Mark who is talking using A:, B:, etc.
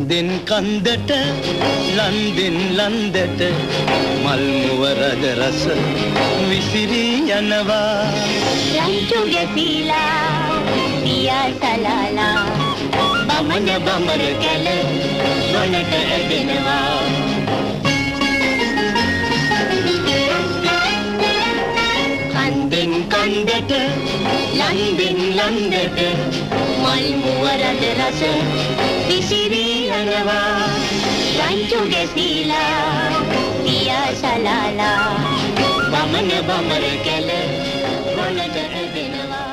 A: කන්දෙන් කන්දට ලන්දෙන් ලන්දට මල් මුව රජ රස විසිරී යනවා
B: රංචු ගැසීලා පියා සලාලා බමන බමර කැල වනට ඇදෙනවා කන්දෙන් කන්දට ලන්දෙන් ලන්දට මල් මුව රජ රස විසිරී යනවා රංචු ගැසීලා පියා සලාලා බමන බමර කැල වනට ඇදෙනවා